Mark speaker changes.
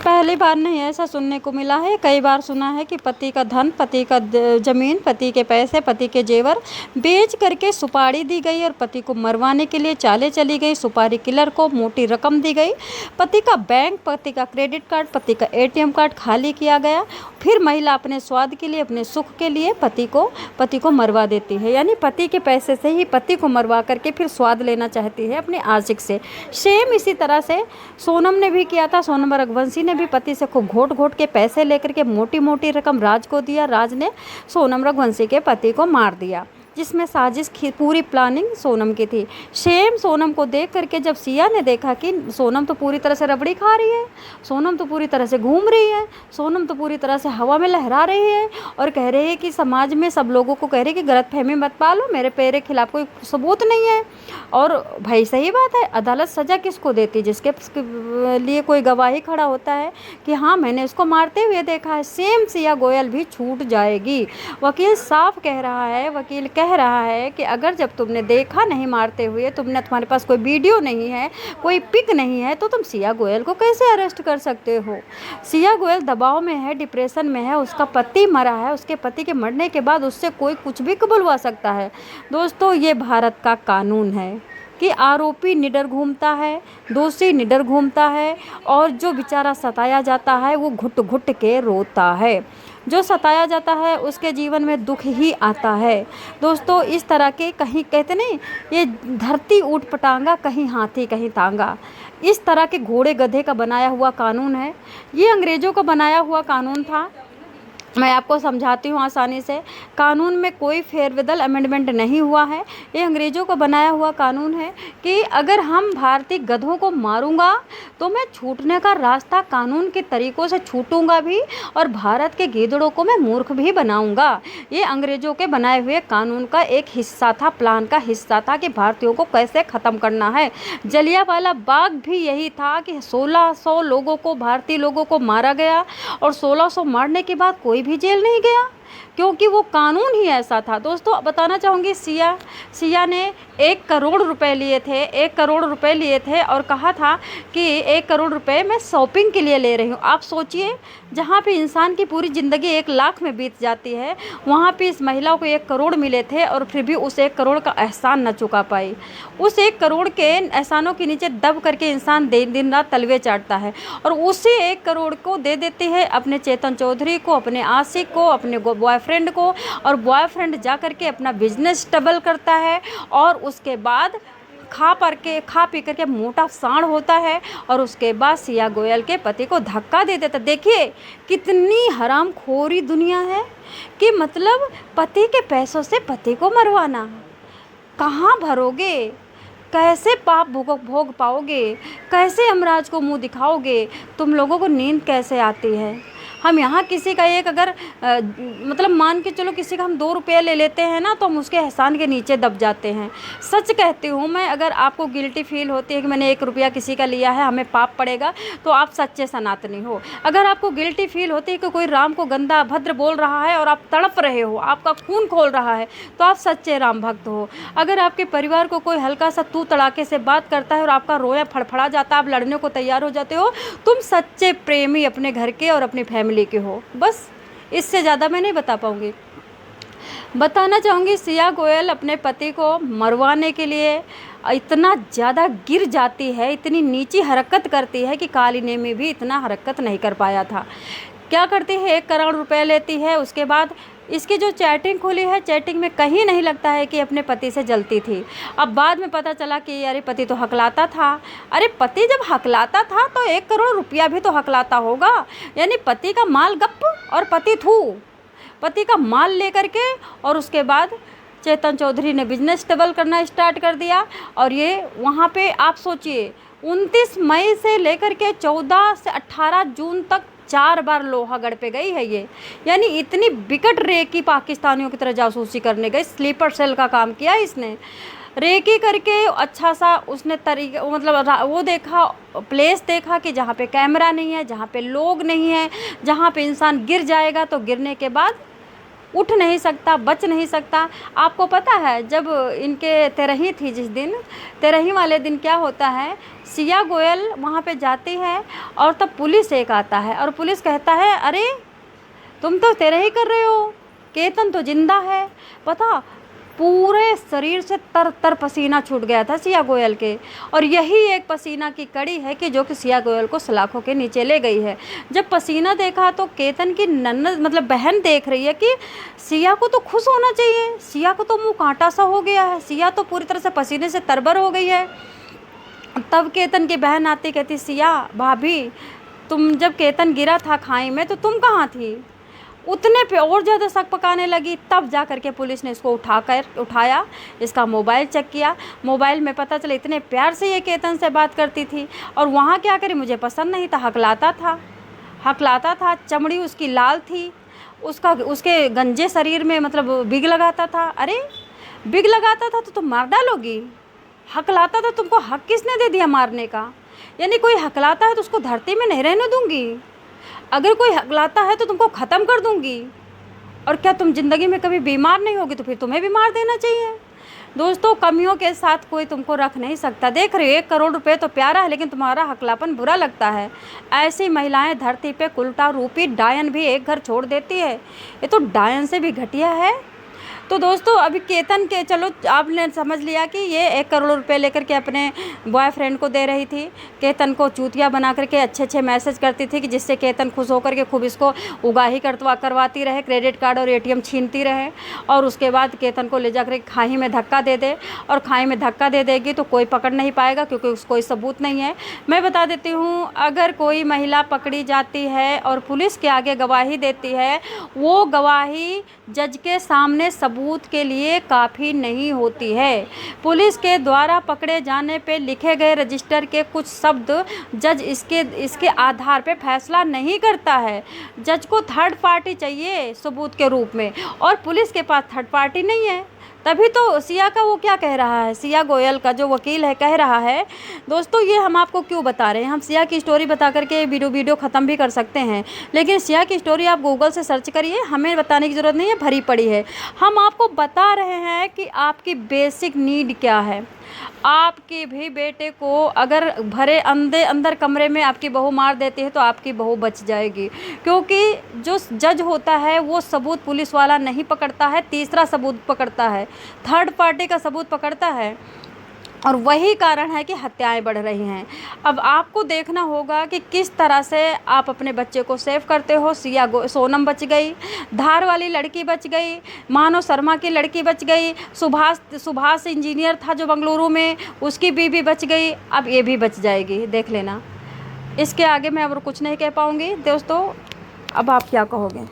Speaker 1: पहली बार नहीं ऐसा सुनने को मिला है, कई बार सुना है कि पति का धन, पति का ज़मीन, पति के पैसे, पति के जेवर बेच करके सुपारी दी गई और पति को मरवाने के लिए चालें चली गई। सुपारी किलर को मोटी रकम दी गई। पति का बैंक, पति का क्रेडिट कार्ड, पति का एटीएम कार्ड खाली किया गया। फिर महिला अपने स्वाद के लिए, अपने सुख के लिए पति को मरवा देती है। यानी पति के पैसे से ही पति को मरवा करके फिर स्वाद लेना चाहती है अपने आशिक से। सेम इसी तरह से सोनम ने भी किया था। सोनम रघुवंशी ने भी पति से खूब घोट घोट के पैसे लेकर के मोटी मोटी रकम राज को दिया। राज ने सोनम रघुवंशी के पति को मार दिया, जिसमें साजिश की पूरी प्लानिंग सोनम की थी। सेम सोनम को देख करके जब सिया ने देखा कि सोनम तो पूरी तरह से रबड़ी खा रही है, सोनम तो पूरी तरह से घूम रही है, सोनम तो पूरी तरह से हवा में लहरा रही है और कह रही है कि समाज में सब लोगों को कह रही है कि गलतफहमी मत पालो, मेरे पेरे खिलाफ कोई सबूत नहीं है। और भाई सही बात है, अदालत सज़ा किसको देती? जिसके लिए कोई गवाही खड़ा होता है कि हाँ मैंने उसको मारते हुए देखा है। सेम सिया गोयल भी छूट जाएगी। वकील साफ कह रहा है, वकील कह रहा है कि अगर जब तुमने देखा नहीं मारते हुए, तुम्हारे पास कोई वीडियो नहीं है, कोई पिक नहीं है, तो तुम सिया गोयल को कैसे अरेस्ट कर सकते हो? सिया गोयल दबाव में है, डिप्रेशन में है, उसका पति मरा है, उसके पति के मरने के बाद उससे कोई कुछ भी कबूलवा सकता है। दोस्तों, ये भारत का कानून है कि आरोपी निडर घूमता है, दोषी निडर घूमता है और जो बेचारा सताया जाता है वो घुट घुट के रोता है। जो सताया जाता है उसके जीवन में दुख ही आता है। दोस्तों, इस तरह के कहीं कहते नहीं, ये धरती ऊट पटांगा, कहीं हाथी कहीं तांगा, इस तरह के घोड़े गधे का बनाया हुआ कानून है। ये अंग्रेज़ों का बनाया हुआ कानून था। मैं आपको समझाती हूँ आसानी से। कानून में कोई फेरबदल अमेंडमेंट नहीं हुआ है। ये अंग्रेज़ों का बनाया हुआ कानून है कि अगर हम भारतीय गधों को मारूंगा तो मैं छूटने का रास्ता कानून के तरीक़ों से छूटूंगा भी और भारत के गीदड़ों को मैं मूर्ख भी बनाऊंगा। ये अंग्रेज़ों के बनाए हुए कानून का एक हिस्सा था, प्लान का हिस्सा था कि भारतीयों को कैसे ख़त्म करना है। जलियांवाला बाग भी यही था कि 1600 लोगों को, भारतीय लोगों को मारा गया और 1600 मारने के बाद कोई भी जेल नहीं गया, क्योंकि वो कानून ही ऐसा था। दोस्तों, बताना चाहूँगी, सिया ने 1 करोड़ रुपए लिए थे, 1 करोड़ रुपए लिए थे और कहा था कि 1 करोड़ रुपए मैं शॉपिंग के लिए ले रही हूँ। आप सोचिए, जहाँ पे इंसान की पूरी ज़िंदगी 1 लाख में बीत जाती है, वहाँ पे इस महिला को 1 करोड़ मिले थे और फिर भी उस 1 करोड़ का एहसान न चुका पाई। उस 1 करोड़ के एहसानों के नीचे दब करके इंसान दिन रात तलवे चाटता है और उसी 1 करोड़ को दे देती है अपने चेतन चौधरी को, अपने आशिक को, अपने बॉयफ्रेंड को, और बॉयफ्रेंड जा करके अपना बिजनेस डबल करता है और उसके बाद खा पी करके मोटा सांड होता है और उसके बाद सिया गोयल के पति को धक्का दे देता। देखिए कितनी हरामखोरी दुनिया है कि मतलब पति के पैसों से पति को मरवाना। कहाँ भरोगे? कैसे पाप भोग पाओगे? कैसे यमराज को मुंह दिखाओगे? तुम लोगों को नींद कैसे आती है? हम यहाँ किसी का एक अगर मतलब मान के चलो किसी का हम 2 रुपये ले लेते हैं ना, तो हम उसके एहसान के नीचे दब जाते हैं। सच कहती हूँ मैं, अगर आपको गिल्टी फील होती है कि मैंने 1 रुपया किसी का लिया है, हमें पाप पड़ेगा, तो आप सच्चे सनातनी हो। अगर आपको गिल्टी फील होती है कि कोई राम को गंदा अभद्र बोल रहा है और आप तड़प रहे हो, आपका खून खोल रहा है, तो आप सच्चे राम भक्त हो। अगर आपके परिवार को कोई हल्का सा तू तड़ाके से बात करता है और आपका रोया फड़फड़ा जाता है, आप लड़ने को तैयार हो जाते हो, तुम सच्चे प्रेमी अपने घर के और अपनी फैमिली के हो। बस इससे ज़्यादा मैं नहीं बता पाऊंगी। बताना चाहूँगी, सिया गोयल अपने पति को मरवाने के लिए इतना ज़्यादा गिर जाती है, इतनी नीची हरकत करती है कि काली नेमी भी इतना हरकत नहीं कर पाया था। क्या करती है? 1 करोड़ रुपए लेती है। उसके बाद इसकी जो चैटिंग खुली है, चैटिंग में कहीं नहीं लगता है कि अपने पति से जलती थी। अब बाद में पता चला कि अरे पति तो हकलाता था। अरे पति जब हकलाता था तो 1 करोड़ रुपया भी तो हकलाता होगा। यानी पति का माल गप और पति थू। पति का माल लेकर के और उसके बाद चेतन चौधरी ने बिजनेस डबल करना स्टार्ट कर दिया। और ये वहाँ पे आप सोचिए, 29 मई से लेकर के 14 से 18 जून तक 4 बार लोहागढ़ पे गई है ये। यानी इतनी विकट रेकी पाकिस्तानियों की तरह जासूसी करने गई, स्लीपर सेल का काम किया इसने। रेकी करके अच्छा सा उसने तरीका, मतलब वो देखा, प्लेस देखा कि जहाँ पे कैमरा नहीं है, जहाँ पे लोग नहीं है, जहाँ पे इंसान गिर जाएगा तो गिरने के बाद उठ नहीं सकता, बच नहीं सकता। आपको पता है जब इनके तेरही थी, जिस दिन तेरही वाले दिन क्या होता है, सिया गोयल वहाँ पे जाती है और तब पुलिस एक आता है और पुलिस कहता है अरे तुम तो तेरही कर रहे हो, केतन तो जिंदा है। पता, पूरे शरीर से तर तर पसीना छूट गया था सिया गोयल के। और यही एक पसीना की कड़ी है कि जो कि सिया गोयल को सलाखों के नीचे ले गई है। जब पसीना देखा तो केतन की नन्नद मतलब बहन देख रही है कि सिया को तो खुश होना चाहिए, सिया को तो मुंह कांटा सा हो गया है, सिया तो पूरी तरह से पसीने से तरबर हो गई है। तब केतन की बहन आती, कहती सिया भाभी, तुम जब केतन गिरा था खाई में तो तुम कहाँ थी। उतने पे और ज़्यादा शक पकाने लगी। तब जा कर के पुलिस ने इसको उठाया, इसका मोबाइल चेक किया। मोबाइल में पता चला इतने प्यार से ये केतन से बात करती थी और वहाँ क्या करे मुझे पसंद नहीं था, हकलाता था, चमड़ी उसकी लाल थी, उसके गंजे शरीर में मतलब बिग लगाता था। अरे बिग लगाता था तो तुम मार डालोगी, हकलाता था, तुमको हक किसने दे दिया मारने का। यानी कोई हकलाता है तो उसको धरती में नहीं रहने दूंगी, अगर कोई हकलाता है तो तुमको ख़त्म कर दूंगी। और क्या तुम ज़िंदगी में कभी बीमार नहीं होगी तो फिर तुम्हें भी मार देना चाहिए। दोस्तों, कमियों के साथ कोई तुमको रख नहीं सकता। देख रहे हो 1 करोड़ रुपए तो प्यारा है लेकिन तुम्हारा हकलापन बुरा लगता है। ऐसी महिलाएं धरती पे कुल्टा रूपी डायन भी एक घर छोड़ देती है, ये तो डायन से भी घटिया है। तो दोस्तों अभी केतन के, चलो आपने समझ लिया कि ये 1 करोड़ रुपए लेकर के अपने बॉयफ्रेंड को दे रही थी, केतन को चूतिया बना करके अच्छे मैसेज करती थी कि जिससे केतन खुश होकर के खूब इसको उगाही करवाती रहे, क्रेडिट कार्ड और ATM छीनती रहे और उसके बाद केतन को ले जा कर खाई में धक्का दे दे। और खाई में धक्का दे देगी तो कोई पकड़ नहीं पाएगा क्योंकि उसको कोई सबूत नहीं है। मैं बता देती हूँ, अगर कोई महिला पकड़ी जाती है और पुलिस के आगे गवाही देती है, वो गवाही जज के सामने सबूत के लिए काफ़ी नहीं होती है। पुलिस के द्वारा पकड़े जाने पे लिखे गए रजिस्टर के कुछ शब्द जज इसके आधार पे फैसला नहीं करता है। जज को थर्ड पार्टी चाहिए सबूत के रूप में और पुलिस के पास थर्ड पार्टी नहीं है। तभी तो सिया का वो क्या कह रहा है, सिया गोयल का जो वकील है कह रहा है। दोस्तों ये हम आपको क्यों बता रहे हैं, हम सिया की स्टोरी बता करके वीडियो ख़त्म भी कर सकते हैं, लेकिन सिया की स्टोरी आप गूगल से सर्च करिए, हमें बताने की ज़रूरत नहीं है, भरी पड़ी है। हम आपको बता रहे हैं कि आपकी बेसिक नीड क्या है। आपके भी बेटे को अगर भरे अंदर कमरे में आपकी बहू मार देती है तो आपकी बहू बच जाएगी, क्योंकि जो जज होता है वो सबूत पुलिस वाला नहीं पकड़ता है, तीसरा सबूत पकड़ता है, थर्ड पार्टी का सबूत पकड़ता है। और वही कारण है कि हत्याएं बढ़ रही हैं। अब आपको देखना होगा कि किस तरह से आप अपने बच्चे को सेव करते हो। सोनम बच गई, धार वाली लड़की बच गई, मानव शर्मा की लड़की बच गई, सुभाष इंजीनियर था जो बंगलुरु में, उसकी बीवी बच गई, अब ये भी बच जाएगी, देख लेना। इसके आगे मैं और कुछ नहीं कह पाऊँगी। दोस्तों अब आप क्या कहोगे।